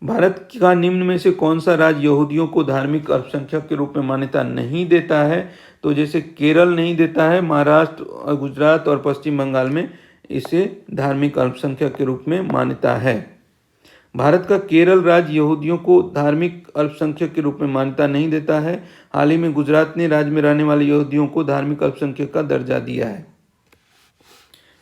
भारत का निम्न में से कौन सा राज्य यहूदियों को धार्मिक अल्पसंख्यक के रूप में मान्यता नहीं देता है? तो जैसे केरल नहीं देता है, महाराष्ट्र, गुजरात और पश्चिम बंगाल में इसे धार्मिक अल्पसंख्यक के रूप में मान्यता है। भारत का केरल राज्य यहूदियों को धार्मिक अल्पसंख्यक के रूप में मान्यता नहीं देता है। हाल ही में गुजरात ने राज्य में रहने वाले यहूदियों को धार्मिक अल्पसंख्यक का दर्जा दिया है।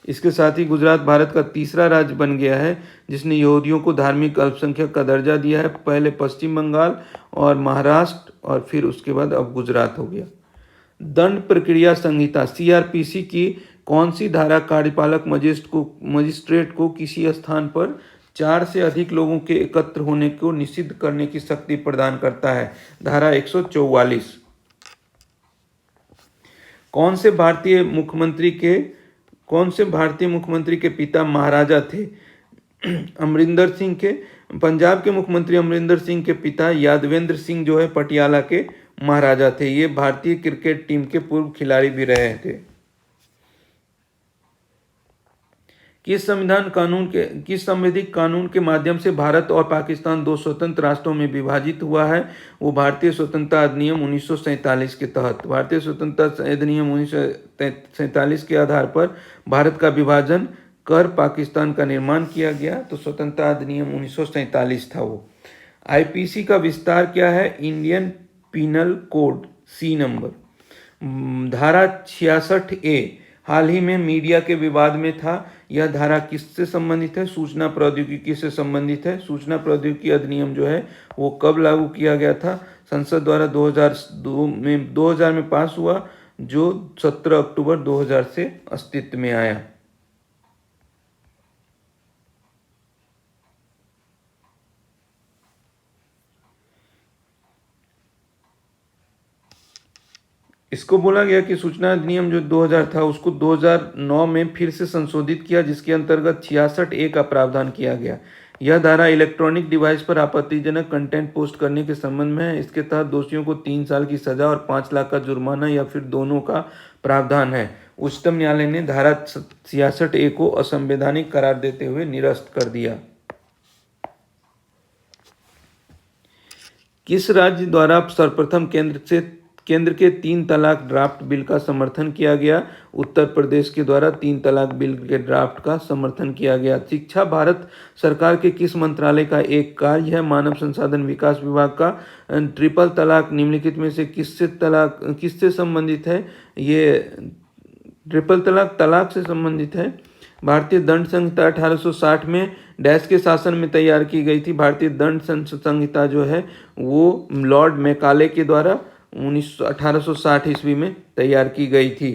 इसके साथ ही गुजरात भारत का तीसरा राज्य बन गया है जिसने यहूदियों को धार्मिक अल्पसंख्यक का दर्जा दिया है। पहले पश्चिम बंगाल और महाराष्ट्र और फिर उसके बाद अब गुजरात हो गया। दंड प्रक्रिया संहिता CRPC की कौन सी धारा कार्यपालक मजिस्ट्रेट को किसी स्थान पर 4 से अधिक लोगों के एकत्र होने को निषिद्ध करने की शक्ति प्रदान करता है? धारा 144। कौन से भारतीय मुख्यमंत्री के पिता महाराजा थे? अमरिंदर सिंह के। पंजाब के मुख्यमंत्री अमरिंदर सिंह के पिता यादवेंद्र सिंह जो है पटियाला के महाराजा थे। ये भारतीय क्रिकेट टीम के पूर्व खिलाड़ी भी रहे थे। किस संवैधानिक कानून के माध्यम से भारत और पाकिस्तान 2 स्वतंत्र राष्ट्रों में विभाजित हुआ है? वो भारतीय स्वतंत्रता अधिनियम 1947 के तहत। भारतीय स्वतंत्रता अधिनियम 1947 के आधार पर भारत का विभाजन कर पाकिस्तान का निर्माण किया गया। तो स्वतंत्रता अधिनियम 1947 था वो। IPC का विस्तार क्या है? Indian penal code, C number. धारा 66A हाल ही में मीडिया के विवाद में था। यह धारा किससे संबंधित है? सूचना प्रौद्योगिकी से संबंधित है। सूचना प्रौद्योगिकी अधिनियम जो है वो कब लागू किया गया था? संसद द्वारा 2000 में पास हुआ, जो 17 अक्टूबर 2000 से अस्तित्व में आया। इसको बोला गया कि सूचना अधिनियम जो 2000 था उसको 2009 में फिर से संशोधित किया, जिसके अंतर्गत 66A का प्रावधान किया गया। यह धारा इलेक्ट्रॉनिक डिवाइस पर आपत्तिजनक कंटेंट पोस्ट करने के संबंध में है। इसके तहत दोषियों को 3 साल की सजा और 5 लाख का जुर्माना या फिर दोनों का प्रावधान है। उच्चतम न्यायालय ने धारा 66A को असंवैधानिक करार देते हुए निरस्त कर दिया। किस राज्य द्वारा सर्वप्रथम केंद्र के 3 तलाक ड्राफ्ट बिल का समर्थन किया गया? उत्तर प्रदेश के द्वारा 3 तलाक बिल के ड्राफ्ट का समर्थन किया गया। शिक्षा भारत सरकार के किस मंत्रालय का एक कार्य है? मानव संसाधन विकास विभाग का। ट्रिपल तलाक निम्नलिखित में से किससे संबंधित है? ये ट्रिपल तलाक से संबंधित है। भारतीय दंड संहिता 1860 में डैश के शासन में तैयार की गई थी। भारतीय दंड संहिता जो है वो लॉर्ड मैकाले के द्वारा 1860 ईस्वी में तैयार की गई थी।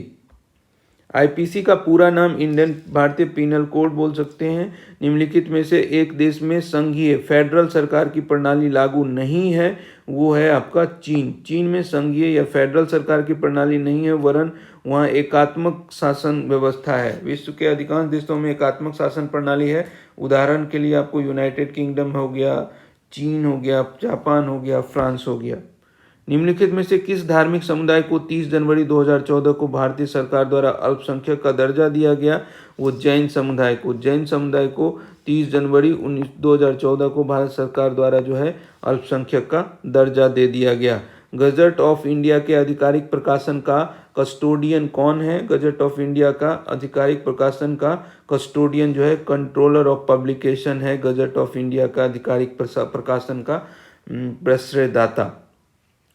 IPC का पूरा नाम इंडियन भारतीय पिनल कोड बोल सकते हैं। निम्नलिखित में से एक देश में संघीय फेडरल सरकार की प्रणाली लागू नहीं है, वो है आपका चीन। चीन में संघीय या फेडरल सरकार की प्रणाली नहीं है, वरन वहाँ एकात्मक शासन व्यवस्था है। विश्व के अधिकांश देशों में एकात्मक शासन प्रणाली है। उदाहरण के लिए आपको यूनाइटेड किंगडम हो गया, चीन हो गया, जापान हो गया, फ्रांस हो गया। निम्नलिखित में से किस धार्मिक समुदाय को 30 जनवरी 2014 को भारतीय सरकार द्वारा अल्पसंख्यक का दर्जा दिया गया? वो जैन समुदाय को। जैन समुदाय को 30 जनवरी 2014 को भारत सरकार द्वारा जो है अल्पसंख्यक का दर्जा दे दिया गया। गजट ऑफ इंडिया के आधिकारिक प्रकाशन का कस्टोडियन कौन है? गजट ऑफ इंडिया का आधिकारिक प्रकाशन का कस्टोडियन जो है कंट्रोलर ऑफ पब्लिकेशन है। गजट ऑफ इंडिया का आधिकारिक प्रकाशन का प्रश्रयदाता,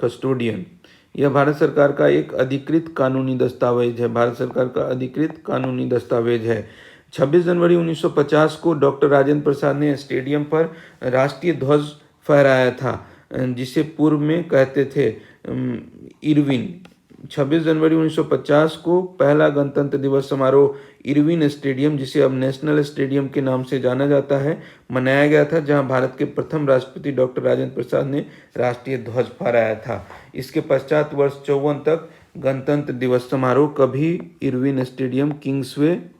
कस्टोडियन। यह भारत सरकार का एक अधिकृत कानूनी दस्तावेज है। भारत सरकार का अधिकृत कानूनी दस्तावेज है। 26 जनवरी 1950 को डॉक्टर राजेंद्र प्रसाद ने स्टेडियम पर राष्ट्रीय ध्वज फहराया था, जिसे पूर्व में कहते थे इरविन। 26 जनवरी 1950 को पहला गणतंत्र दिवस समारोह इरविन स्टेडियम, जिसे अब नेशनल स्टेडियम के नाम से जाना जाता है, मनाया गया था, जहां भारत के प्रथम राष्ट्रपति डॉक्टर राजेंद्र प्रसाद ने राष्ट्रीय ध्वज फहराया था। इसके पश्चात वर्ष 54 तक गणतंत्र दिवस समारोह कभी Irwin stadium, Kingsway,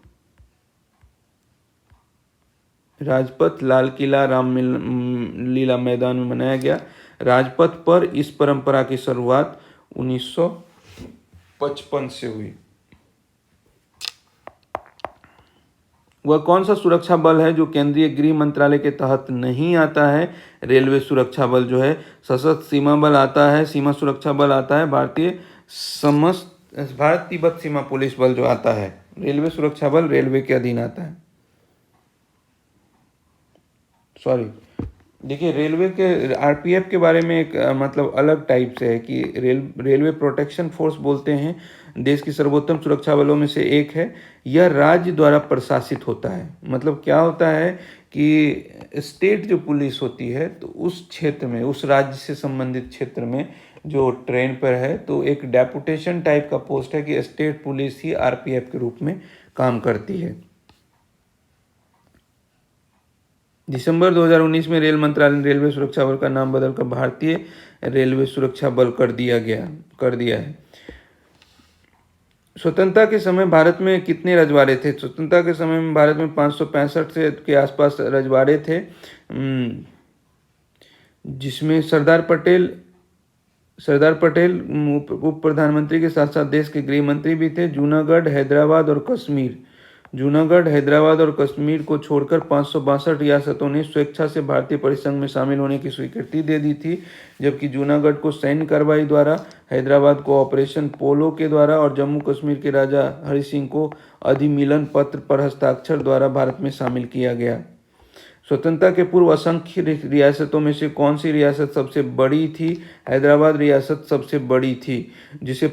Rajpath, Lal Qila, Ramlila मैदान में मनाया गया। राजपथ पर इस परंपरा की शुरुआत 1955 से हुई। वह कौन सा सुरक्षा बल है जो केंद्रीय गृह मंत्रालय के तहत नहीं आता है? रेलवे सुरक्षा बल जो है। सशस्त्र सीमा बल आता है, सीमा सुरक्षा बल आता है, भारत तिब्बत सीमा पुलिस बल जो आता है। रेलवे सुरक्षा बल रेलवे के अधीन आता है। सॉरी, देखिए रेलवे के आरपीएफ के बारे में एक मतलब अलग टाइप से है कि रेलवे प्रोटेक्शन फोर्स बोलते हैं, देश की सर्वोत्तम सुरक्षा बलों में से एक है। यह राज्य द्वारा प्रशासित होता है। मतलब क्या होता है कि स्टेट जो पुलिस होती है तो उस क्षेत्र में, उस राज्य से संबंधित क्षेत्र में जो ट्रेन पर है, तो एक डेपुटेशन टाइप का पोस्ट है कि स्टेट पुलिस ही आरपीएफ के रूप में काम करती है। दिसंबर 2019 में रेल मंत्रालय ने रेलवे सुरक्षा बल का नाम बदलकर भारतीय रेलवे सुरक्षा बल कर दिया है। स्वतंत्रता के समय भारत में कितने रजवाड़े थे? स्वतंत्रता के समय में भारत में 565 से के आसपास रजवाड़े थे, जिसमें सरदार पटेल उप प्रधानमंत्री के साथ साथ देश के गृह मंत्री भी थे। जूनागढ़, हैदराबाद और कश्मीर को छोड़कर 562 रियासतों ने स्वेच्छा से भारतीय परिसंघ में शामिल होने की स्वीकृति दे दी थी, जबकि जूनागढ़ को सैन्य कार्रवाई द्वारा, हैदराबाद को ऑपरेशन पोलो के द्वारा और जम्मू कश्मीर के राजा हरि सिंह को अधिमिलन पत्र पर हस्ताक्षर द्वारा भारत में शामिल किया गया। स्वतंत्रता के पूर्व असंख्य रियासतों में से कौन सी रियासत सबसे बड़ी थी? हैदराबाद रियासत सबसे बड़ी थी, जिसे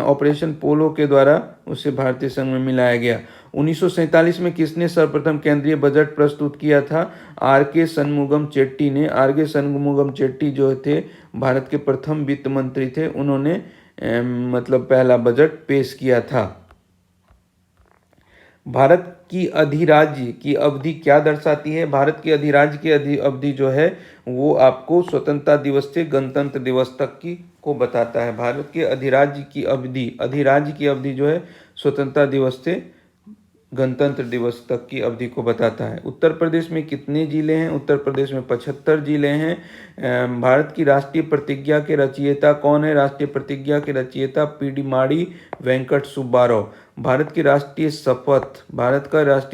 ऑपरेशन पोलो के द्वारा उसे भारतीय संघ में मिलाया गया। 1947 में किसने सर्वप्रथम केंद्रीय बजट प्रस्तुत किया था? आर.के. शनमुगम चेट्टी ने। आर.के. शनमुगम चेट्टी जो थे भारत के प्रथम वित्त मंत्री थे, उन्होंने मतलब पहला बजट पेश किया था। भारत की अधिराज्य की अवधि क्या दर्शाती है? भारत की अधिराज्य की अवधि जो है वो आपको स्वतंत्रता दिवस से गणतंत्र दिवस तक की को बताता है। भारत के अधिराज्य की अवधि जो है स्वतंत्रता दिवस से गणतंत्र दिवस तक की अवधि को बताता है। उत्तर प्रदेश में कितने जिले हैं? उत्तर प्रदेश में 75 जिले हैं। भारत की राष्ट्रीय प्रतिज्ञा के रचयिता कौन है? राष्ट्रीय प्रतिज्ञा के रचयिता पीडीमाड़ी वेंकट सुब्बाराव। भारत का राष्ट्रीय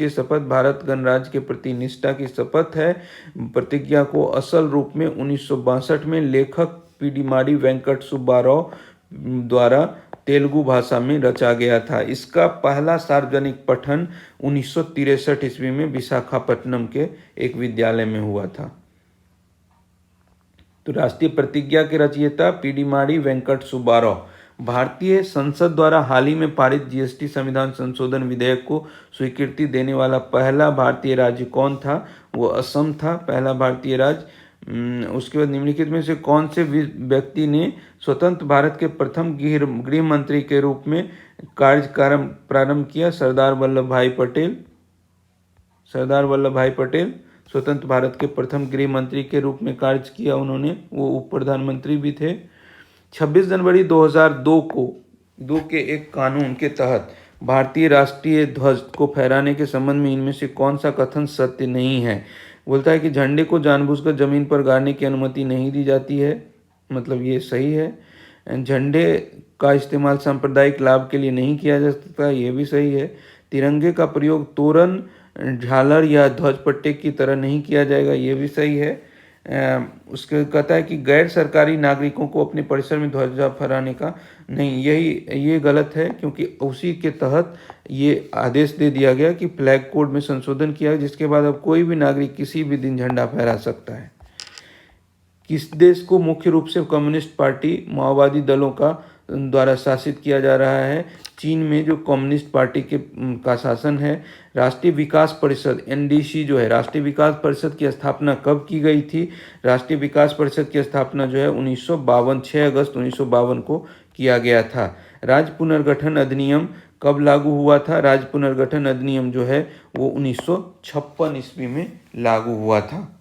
शपथ भारत गणराज्य के प्रति निष्ठा की शपथ है। प्रतिज्ञा को असल रूप में 1962 में लेखक पीडीमाड़ी वेंकट सुब्बाराव द्वारा तेलुगु भाषा में रचा गया था। इसका पहला सार्वजनिक पठन 1963 ईस्वी में विशाखापट्टनम के एक विद्यालय में हुआ था। तो राष्ट्रीय प्रतिज्ञा के रचयिता पीडीमाड़ी वेंकट सुब्बाराव। भारतीय संसद द्वारा हाल ही में पारित जीएसटी संविधान संशोधन विधेयक को स्वीकृति देने वाला पहला भारतीय राज्य कौन था? वो असम था, पहला भारतीय राज्य। उसके बाद निम्नलिखित में से कौन से व्यक्ति ने स्वतंत्र भारत के प्रथम गृह मंत्री के रूप में कार्यकाल प्रारंभ किया? सरदार वल्लभ भाई पटेल स्वतंत्र भारत के प्रथम गृह मंत्री के रूप में कार्य किया उन्होंने। वो उप प्रधानमंत्री भी थे। 26 जनवरी 2002 को 2 के एक कानून के तहत भारतीय राष्ट्रीय ध्वज को फहराने के संबंध में इनमें से कौन सा कथन सत्य नहीं है? बोलता है कि झंडे को जानबूझकर जमीन पर गाड़ने की अनुमति नहीं दी जाती है, मतलब ये सही है। झंडे का इस्तेमाल सांप्रदायिक लाभ के लिए नहीं किया जा सकता, ये भी सही है। तिरंगे का प्रयोग तोरण, झालर या ध्वज पट्टे की तरह नहीं किया जाएगा, ये भी सही है। उसके कहता है कि गैर सरकारी नागरिकों को अपने परिसर में ध्वजा फहराने का नहीं, ये गलत है, क्योंकि उसी के तहत ये आदेश दे दिया गया कि फ्लैग कोड में संशोधन किया, जिसके बाद अब कोई भी नागरिक किसी भी दिन झंडा फहरा सकता है। किस देश को मुख्य रूप से कम्युनिस्ट पार्टी माओवादी दलों का द्वारा शासित किया जा रहा है? चीन में जो कम्युनिस्ट पार्टी का शासन है। राष्ट्रीय विकास परिषद एनडीसी जो है, राष्ट्रीय विकास परिषद की स्थापना कब की गई थी? राष्ट्रीय विकास परिषद की स्थापना जो है 1952 6 अगस्त 1952 को किया गया था। राज्य पुनर्गठन अधिनियम कब लागू हुआ था? राज्य पुनर्गठन अधिनियम जो है वो 1956 ईस्वी में लागू हुआ था।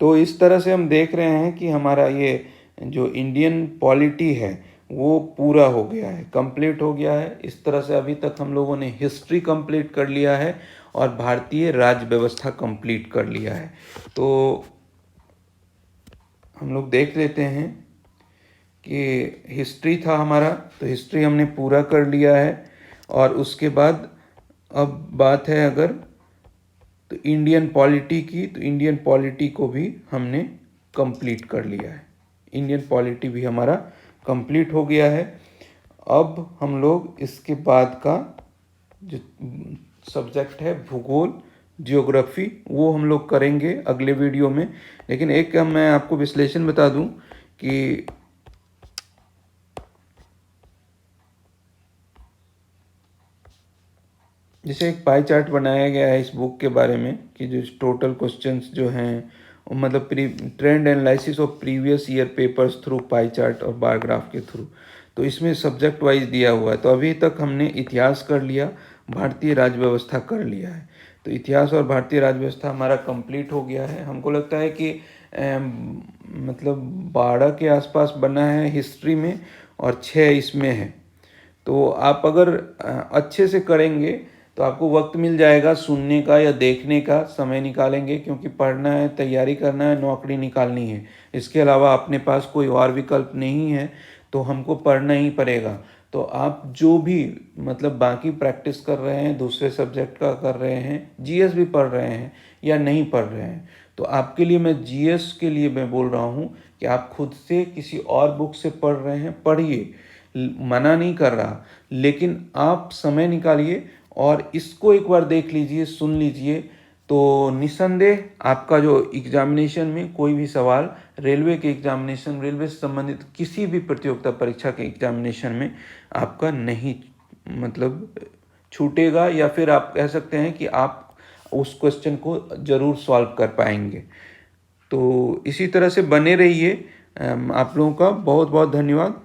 तो इस तरह से हम देख रहे हैं कि हमारा ये जो इंडियन पॉलिटी है वो पूरा हो गया है, कंप्लीट हो गया है। इस तरह से अभी तक हम लोगों ने हिस्ट्री कंप्लीट कर लिया है और भारतीय राज्य व्यवस्था कंप्लीट कर लिया है। तो हम लोग देख लेते हैं कि हिस्ट्री था हमारा, तो हिस्ट्री हमने पूरा कर लिया है। और उसके बाद अब बात है अगर तो इंडियन पॉलिटी की, तो इंडियन पॉलिटी को भी हमने कंप्लीट कर लिया है। इंडियन पॉलिटी भी हमारा कंप्लीट हो गया है। अब हम लोग इसके बाद का जो सब्जेक्ट है भूगोल, जियोग्राफी, वो हम लोग करेंगे अगले वीडियो में। लेकिन एक मैं आपको विश्लेषण बता दूं कि जैसे एक पाई चार्ट बनाया गया है इस बुक के बारे में कि जो टोटल क्वेश्चंस जो हैं, मतलब trend analysis of previous year papers through pie chart और बार ग्राफ के थ्रू, तो इसमें सब्जेक्ट वाइज दिया हुआ है। तो अभी तक हमने इतिहास कर लिया, भारतीय राज्य व्यवस्था कर लिया है। तो इतिहास और भारतीय राज्य व्यवस्था हमारा कंप्लीट हो गया है। हमको लगता है कि मतलब 12 के आसपास बना है हिस्ट्री में और 6 इसमें है। तो आप अगर अच्छे से करेंगे तो आपको वक्त मिल जाएगा सुनने का या देखने का, समय निकालेंगे, क्योंकि पढ़ना है, तैयारी करना है, नौकरी निकालनी है। इसके अलावा अपने पास कोई और विकल्प नहीं है, तो हमको पढ़ना ही पड़ेगा। तो आप जो भी मतलब बाकी प्रैक्टिस कर रहे हैं, दूसरे सब्जेक्ट का कर रहे हैं, जीएस भी पढ़ रहे हैं या नहीं पढ़ रहे हैं, तो आपके लिए मैं जीएस के लिए मैं बोल रहा हूँ कि आप खुद से किसी और बुक से पढ़ रहे हैं, पढ़िए, मना नहीं कर रहा, लेकिन आप समय निकालिए और इसको एक बार देख लीजिए, सुन लीजिए। तो निस्संदेह आपका जो एग्जामिनेशन में कोई भी सवाल, रेलवे के एग्जामिनेशन, रेलवे से संबंधित किसी भी प्रतियोगिता परीक्षा के एग्जामिनेशन में आपका नहीं मतलब छूटेगा, या फिर आप कह सकते हैं कि आप उस क्वेश्चन को ज़रूर सॉल्व कर पाएंगे। तो इसी तरह से बने रहिए। आप लोगों का बहुत बहुत धन्यवाद।